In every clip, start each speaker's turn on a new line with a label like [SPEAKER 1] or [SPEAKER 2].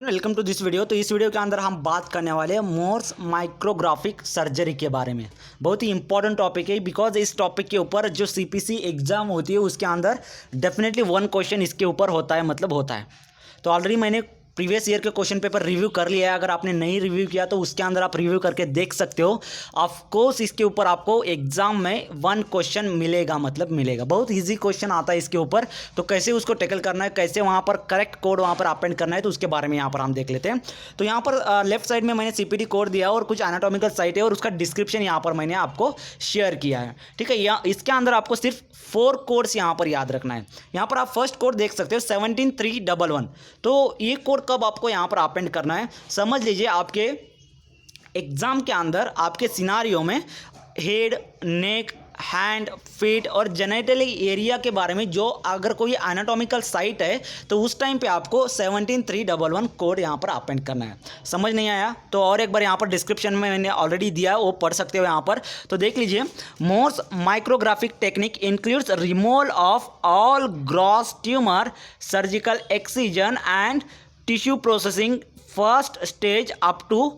[SPEAKER 1] Welcome to this video. तो इस video के अंदर हम बात करने वाले हैं मोर्स माइक्रोग्राफिक सर्जरी के बारे में। बहुत ही इंपॉर्टेंट टॉपिक है बिकॉज इस टॉपिक के ऊपर जो सीपीसी एग्जाम होती है उसके अंदर डेफिनेटली वन क्वेश्चन इसके ऊपर होता है, मतलब होता है। तो ऑलरेडी मैंने प्रीवियस ईयर के क्वेश्चन पेपर रिव्यू कर लिया है। अगर आपने नहीं रिव्यू किया तो उसके अंदर आप रिव्यू करके देख सकते हो। ऑफ कोर्स इसके ऊपर आपको एग्जाम में वन क्वेश्चन मिलेगा, मतलब मिलेगा। बहुत इजी क्वेश्चन आता है इसके ऊपर। तो कैसे उसको टैकल करना है, कैसे वहाँ पर करेक्ट कोड वहाँ पर अपेंड करना है, तो उसके बारे में यहाँ पर हम देख लेते हैं। तो यहाँ पर लेफ्ट साइड में मैंने सीपीटी कोड दिया और कुछ एनाटॉमिकल साइट है और उसका डिस्क्रिप्शन यहाँ पर मैंने आपको शेयर किया है। ठीक है, यहाँ इसके अंदर आपको सिर्फ 4 कोड्स यहाँ पर याद रखना है। यहाँ पर आप फर्स्ट कोड देख सकते हो 17311। तो ये कोड कब आपको यहाँ पर अपेंड करना है, समझ लीजिए आपके एग्जाम के अंदर आपके सिनारियो में हेड, नेक, हैंड, फीट और जेनिटल एरिया के बारे में जो अगर कोई एनाटॉमिकल साइट है तो उस टाइम पे आपको 17311 कोड यहाँ पर अपेंड करना है। समझ नहीं आया तो और एक बार यहाँ पर डिस्क्रिप्शन में मैंने ऑलरेडी दिया है, वो पढ़ सकते हो यहाँ पर। तो देख लीजिए, Mohs micrographic technique includes removal of all gross tumour, surgical excision and tissue processing, first stage up to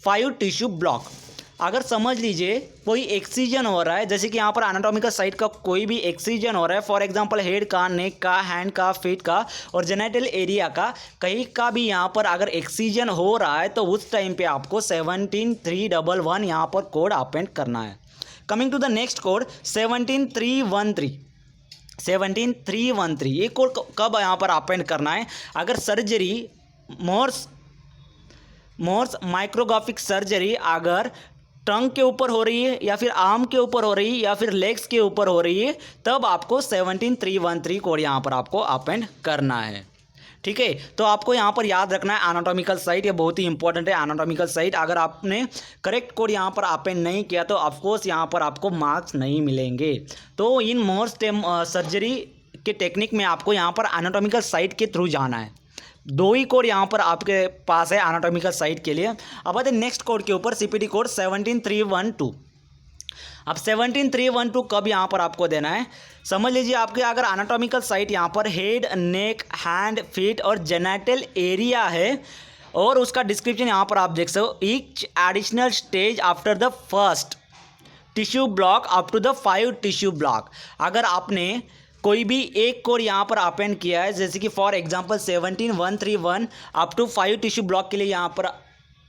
[SPEAKER 1] 5 tissue block. अगर समझ लीजिए कोई एक्सीजन हो रहा है, जैसे कि यहाँ पर एनाटॉमिकल साइट का कोई भी एक्सीजन हो रहा है, फॉर एग्जांपल हेड का, नेक का, हैंड का, फीट का और जेनिटल एरिया का, कहीं का भी यहाँ पर अगर एक्सीजन हो रहा है तो उस टाइम पे आपको 17311 यहाँ पर कोड अपेंड करना है। Coming to the next code 17313। 17313 ये कोड कब यहाँ पर अपेंड करना है, अगर सर्जरी मोर्स माइक्रोग्राफिक सर्जरी अगर टंग के ऊपर हो रही है या फिर आर्म के ऊपर हो रही है या फिर लेग्स के ऊपर हो रही है, तब आपको 17313 कोड यहाँ पर आपको अपेंड करना है। ठीक है, तो आपको यहाँ पर याद रखना है एनाटॉमिकल साइट, ये बहुत ही इंपॉर्टेंट है। एनाटॉमिकल साइट अगर आपने करेक्ट कोड यहाँ पर अपेंड नहीं किया तो ऑफकोर्स यहाँ पर आपको मार्क्स नहीं मिलेंगे। तो इन मोस्ट सर्जरी के टेक्निक में आपको यहाँ पर एनाटॉमिकल साइट के थ्रू जाना है। 2 ही कोड यहाँ पर आपके पास है एनाटॉमिकल साइट के लिए। अब आते हैं नेक्स्ट कोड के ऊपर, सीपीटी कोड 17312। अब 17312 कब यहाँ पर आपको देना है, समझ लीजिए आपके अगर एनाटॉमिकल साइट यहाँ पर हेड, नेक, हैंड, फीट और जेनिटल एरिया है और उसका डिस्क्रिप्शन यहाँ पर आप देख सकते हो, each additional stage after the first tissue block up to the 5 tissue block. अगर आपने कोई भी एक कोड यहाँ पर अपेंड किया है, जैसे कि for example 17131 up to 5 tissue block के लिए यहाँ पर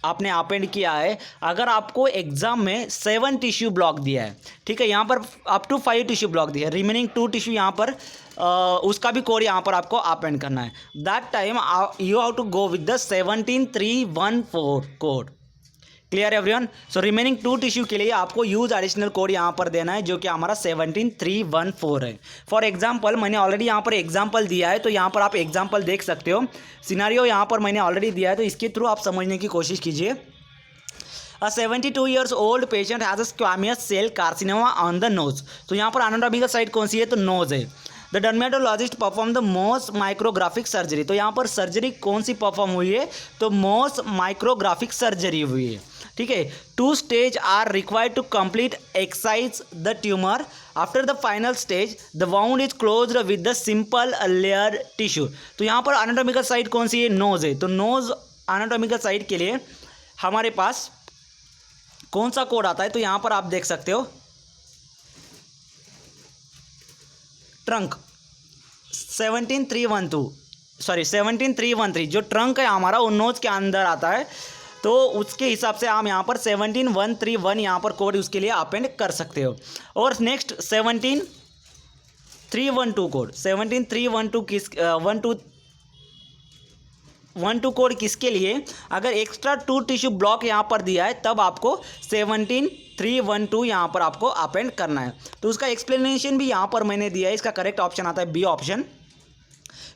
[SPEAKER 1] आपने अपेंड किया है, अगर आपको एग्जाम में 7 टिश्यू ब्लॉक दिया है, ठीक है, यहाँ पर अप टू 5 टिश्यू ब्लॉक दिया है, रिमेनिंग 2 टिश्यू यहाँ पर उसका भी कोड यहाँ पर आपको अपेंड करना है। That time you have to go with the 17314 code. Clear everyone. So remaining 2 tissue के लिए आपको यूज एडिशनल कोड यहाँ पर देना है जो कि हमारा 17314 है। फॉर एग्जांपल मैंने ऑलरेडी यहाँ पर एग्जांपल दिया है, तो यहाँ पर आप एग्जांपल देख सकते हो। सिनारियो यहाँ पर मैंने ऑलरेडी दिया है, तो इसके थ्रू आप समझने की कोशिश कीजिए। A 72 years old patient has a squamous cell carcinoma on the nose। तो यहाँ पर एनाटॉमिकल साइट कौन सी है, तो नोज है। The dermatologist perform the Mohs micrographic surgery. तो यहाँ पर सर्जरी कौन सी परफॉर्म हुई है, तो मोर्स माइक्रोग्राफिक सर्जरी हुई है। ठीक है, 2 stage are required to complete excise the tumour. After the final stage the wound is closed with the simple layer tissue. तो यहाँ पर एनाटॉमिकल साइट कौन सी है, नोज है। तो नोज एनाटॉमिकल साइट के लिए हमारे पास कौन सा कोड आता है, तो यहाँ पर आप देख सकते हो ट्रंक 17312, सॉरी 17313 जो ट्रंक है हमारा वो नोज के अंदर आता है। तो उसके हिसाब से हम यहाँ पर 17131 यहाँ पर कोड उसके लिए अपेंड कर सकते हो। और नेक्स्ट 17312 कोड, 17312 किस 12 कोड किसके लिए, अगर एक्स्ट्रा 2 टिश्यू ब्लॉक यहाँ पर दिया है तब आपको 17312 यहाँ पर आपको अपेंड करना है। तो उसका एक्सप्लेनेशन भी यहाँ पर मैंने दिया है, इसका करेक्ट ऑप्शन आता है B option.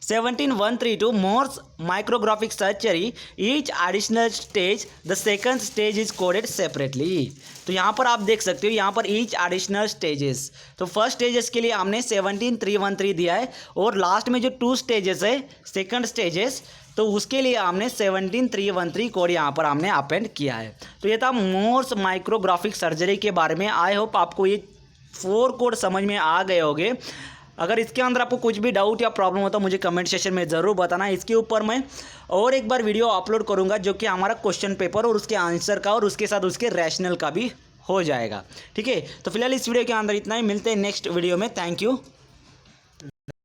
[SPEAKER 1] 17132 Mohs micrographic surgery, each additional stage the second stage is coded separately. तो यहाँ पर आप देख सकते हो यहाँ पर ईच एडिशनल स्टेजेस, तो फर्स्ट स्टेजेस के लिए हमने 17313 दिया है और लास्ट में जो 2 स्टेजेस है सेकंड स्टेजेस, तो उसके लिए हमने 17313 कोड यहाँ पर हमने अपेंड किया है। तो ये था मोर्स माइक्रोग्राफिक सर्जरी के बारे में। आई होप आपको ये 4 कोड समझ में आ गए होंगे। अगर इसके अंदर आपको कुछ भी डाउट या प्रॉब्लम हो तो मुझे कमेंट सेक्शन में ज़रूर बताना। इसके ऊपर मैं और एक बार वीडियो अपलोड करूँगा जो कि हमारा क्वेश्चन पेपर और उसके आंसर का और उसके साथ उसके रैशनल का भी हो जाएगा। ठीक है, तो फिलहाल इस वीडियो के अंदर इतना ही, मिलते हैं नेक्स्ट वीडियो में। Thank you.